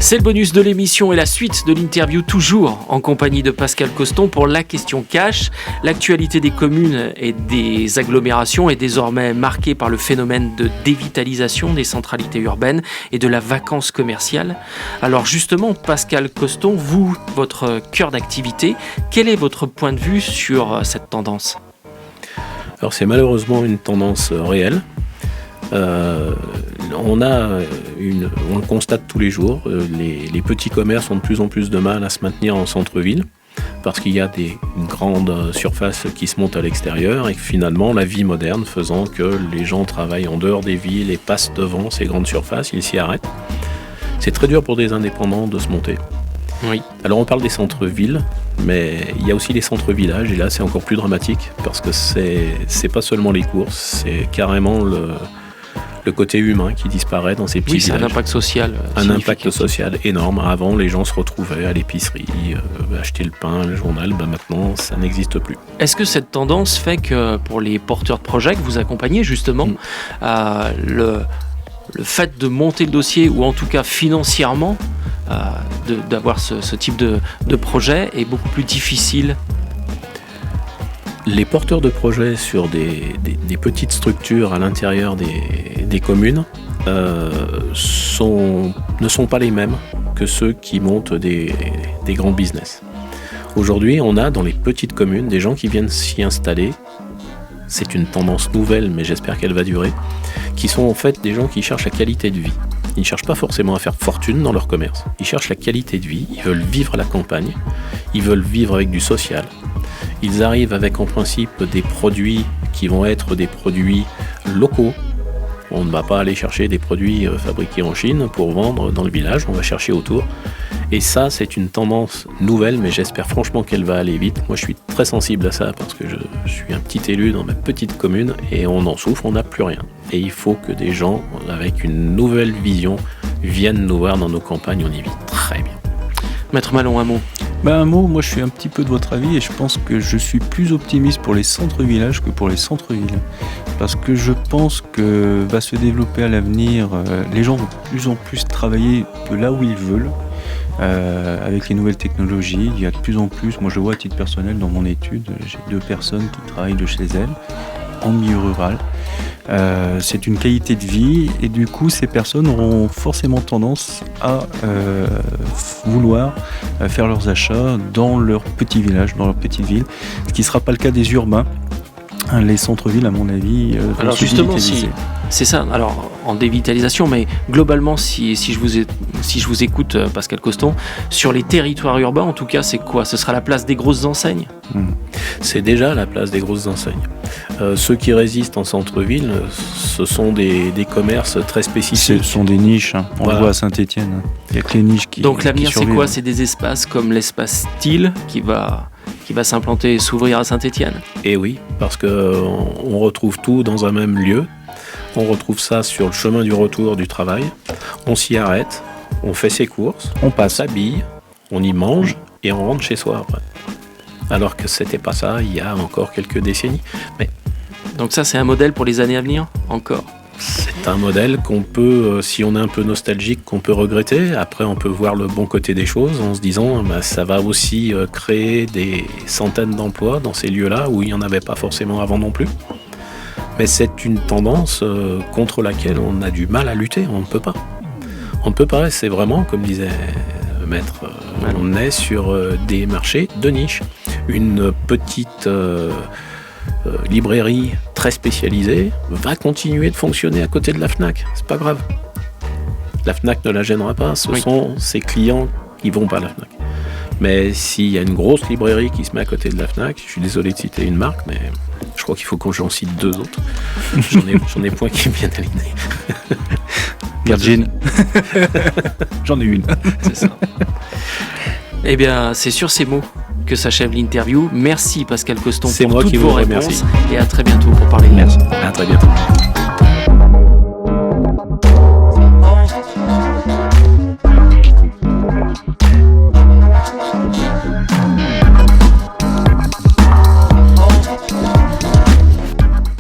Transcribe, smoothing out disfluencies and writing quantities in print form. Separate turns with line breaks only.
C'est le bonus de l'émission et la suite de l'interview, toujours en compagnie de Pascal Coston pour la question cash. L'actualité des communes et des agglomérations est désormais marquée par le phénomène de dévitalisation des centralités urbaines et de la vacance commerciale. Alors justement, Pascal Coston, vous, votre cœur d'activité, quel est votre point de vue sur cette tendance ?
Alors c'est malheureusement une tendance réelle. On le constate tous les jours, les petits commerces ont de plus en plus de mal à se maintenir en centre-ville parce qu'il y a des grandes surfaces qui se montent à l'extérieur et que finalement la vie moderne faisant que les gens travaillent en dehors des villes et passent devant ces grandes surfaces, ils s'y arrêtent. C'est très dur pour des indépendants de se monter.
Oui.
Alors on parle des centres-villes, mais il y a aussi les centres-villages et là c'est encore plus dramatique parce que c'est pas seulement les courses, c'est carrément le côté humain qui disparaît dans ces petits villages.
Oui, c'est un impact social.
Un impact social énorme. Avant, les gens se retrouvaient à l'épicerie, acheter le pain, le journal. Maintenant, ça n'existe plus.
Est-ce que cette tendance fait que pour les porteurs de projets que vous accompagnez, justement, le fait de monter le dossier, ou en tout cas financièrement, d'avoir ce type de projet est beaucoup plus difficile ?
Les porteurs de projets sur des petites structures à l'intérieur des communes ne sont pas les mêmes que ceux qui montent des grands business. Aujourd'hui, on a dans les petites communes des gens qui viennent s'y installer. C'est une tendance nouvelle, mais j'espère qu'elle va durer, qui sont en fait des gens qui cherchent la qualité de vie. Ils ne cherchent pas forcément à faire fortune dans leur commerce. Ils cherchent la qualité de vie, ils veulent vivre à la campagne, ils veulent vivre avec du social. Ils arrivent avec en principe des produits qui vont être des produits locaux. On ne va pas aller chercher des produits fabriqués en Chine pour vendre dans le village, on va chercher autour. Et ça, c'est une tendance nouvelle, mais j'espère franchement qu'elle va aller vite. Moi, je suis très sensible à ça parce que je suis un petit élu dans ma petite commune et on en souffre, on n'a plus rien. Et il faut que des gens avec une nouvelle vision viennent nous voir dans nos campagnes, on y vit très bien.
Maître Malon, un mot.
Un mot, moi je suis un petit peu de votre avis et je pense que je suis plus optimiste pour les centres-villages que pour les centres-villes. Parce que je pense que va se développer à l'avenir, les gens vont de plus en plus travailler de là où ils veulent. Avec les nouvelles technologies, il y a de plus en plus, moi je vois à titre personnel dans mon étude, j'ai 2 personnes qui travaillent de chez elles, en milieu rural. C'est une qualité de vie et du coup ces personnes auront forcément tendance à vouloir faire leurs achats dans leur petit village, dans leur petite ville, ce qui ne sera pas le cas des urbains. Les centres-villes, à mon avis,
alors justement, c'est ça. Alors en dévitalisation, mais globalement, si je vous écoute, Pascal Coston, sur les territoires urbains, en tout cas, c'est quoi ? Ce sera la place des grosses enseignes ?
C'est déjà la place des grosses enseignes. Ceux qui résistent en centre-ville, ce sont des commerces très spécifiques.
Ce sont des niches. On le voit à Saint-Étienne. Il n'y a que les niches qui.
Donc l'avenir,
qui
c'est quoi ? C'est des espaces comme l'espace Style qui va s'implanter et s'ouvrir à Saint-Étienne.
Et oui, parce qu'on retrouve tout dans un même lieu. On retrouve ça sur le chemin du retour du travail. On s'y arrête, on fait ses courses, on s'habille, on y mange et on rentre chez soi après. Alors que c'était pas ça il y a encore quelques décennies. Mais
donc ça, c'est un modèle pour les années à venir, encore ?
C'est un modèle qu'on peut, si on est un peu nostalgique, qu'on peut regretter. Après, on peut voir le bon côté des choses en se disant ça va aussi créer des centaines d'emplois dans ces lieux-là où il n'y en avait pas forcément avant non plus. Mais c'est une tendance contre laquelle on a du mal à lutter, on ne peut pas. On ne peut pas, c'est vraiment, comme disait le maître, on est sur des marchés de niche. Une petite librairie très spécialisée va continuer de fonctionner à côté de la Fnac, c'est pas grave. La Fnac ne la gênera pas, ce sont ses clients qui vont pas à la Fnac. Mais s'il y a une grosse librairie qui se met à côté de la Fnac, je suis désolé de citer une marque, mais je crois qu'il faut que j'en cite 2 autres. J'en ai point qui me viennent à l'idée.
Virgin. J'en ai une.
C'est ça. Eh bien, c'est sur ces mots que s'achève l'interview. Merci Pascal Coston pour toutes vos réponses. Et à très bientôt pour parler de
merci. À très bientôt.